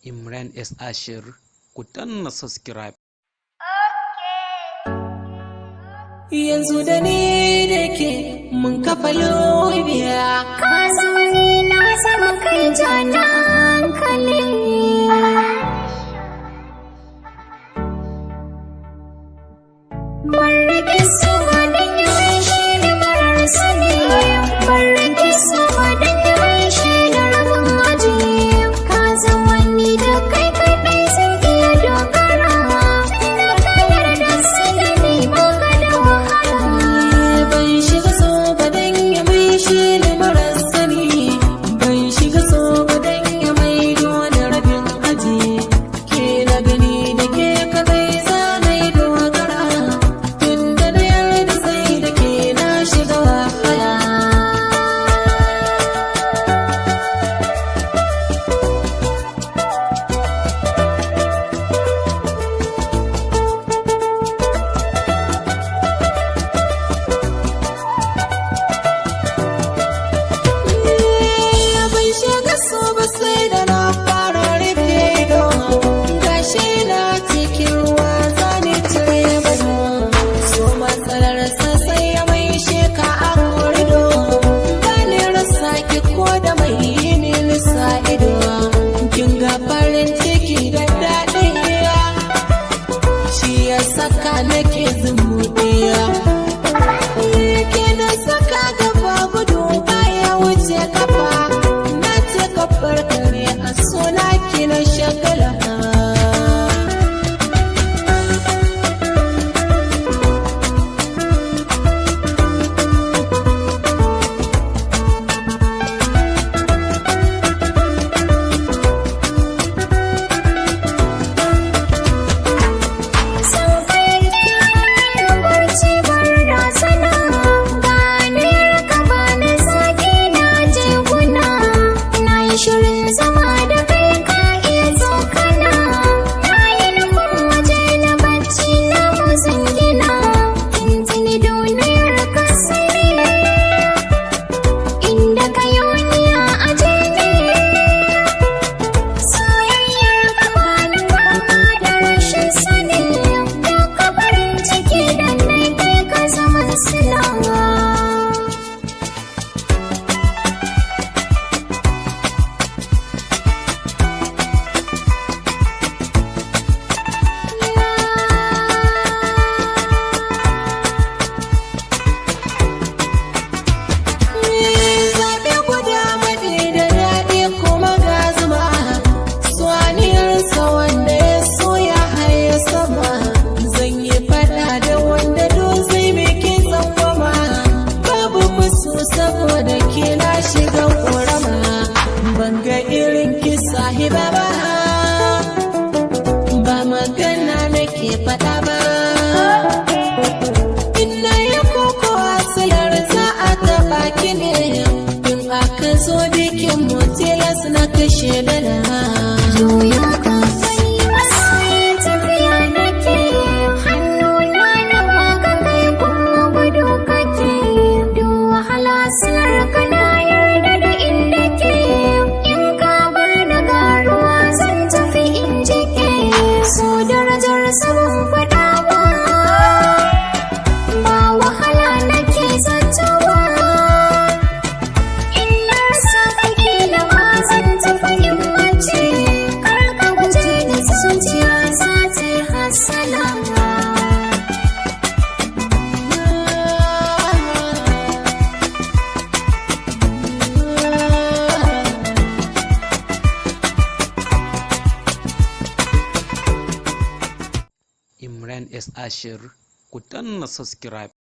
Imran S. Ashir, ku danna subscribe. Yanzu da ni da ke mun kafa lobiya. Ka zama ni na zama kai jana hankali. Ban rage su don yawan shi da marar sani. Ban rage su don yawan shi da rabin aji. Ka zama ni da kai kaɗai zan iya dogara. Na kayar da sanani ba ka da wahala. Ban shiga so ba don ya mai shi da marar sani. Ban shiga so ba don ya mai da rabin aji. Ke na gani da ke kaɗai za na yi dogara. Tun da na yarda sai da ke na shiga wahala. Ban shiga so ba sai da na fara rufe ido. Gashi na cikin ruwa zane cire bano. So matsalar sa sai ya mai sheka a korido. Bani rasa ki ko da mai yi ne nisa ido. Kin ga farin ciki da daɗin iya. Shi ya saka nake zumuɗiya. Ke na saka gaba gudu baya wuce kafa. Na ce kafar kare a suna ki na shagala. Sun kai kiyayen barci bar da sana. Ganiyar ka bani zaki na je guna. Na yi shirin zama da kai ka iya tsokana. Na yi nufin waje na bacci na musun gina. Tuntuni duniyar ka sani. Inda ka yi waniya a jini. Soyayyar ka bani mama da rashin sani. Duka farin ciki da nai kai ka zama silawa. Zaɓe guda maɗi da daɗi kuma ga zuma. Suwaniyarsa wanda ya so ya haye sama. Zan yi faɗa da wanda dutse mai kin tsangwama. Babu musu saboda ke na shiga ƙorama. Ban ga irin ki sahiba ba. Ba magana nake faɗa ba. Ina yi koko asilar za a taɓa ki ne. In aka zo bikin mu tilas na kashe dala. Juya ka bari masoyi tafiya nake. Hannuna na baka kai kuma gudu kake. Duk wahala silar ka na yarda da inda ke. In ka bar da garuwa zan tafi in jike. So darajar sabon faɗa ba. Ba wahala nake zatawa. In na rasa kake da ma zan tafi in mace. Kar ka guje ni zuciya za ta yi hasala. Imran S. Ashir, ku danna subscribe.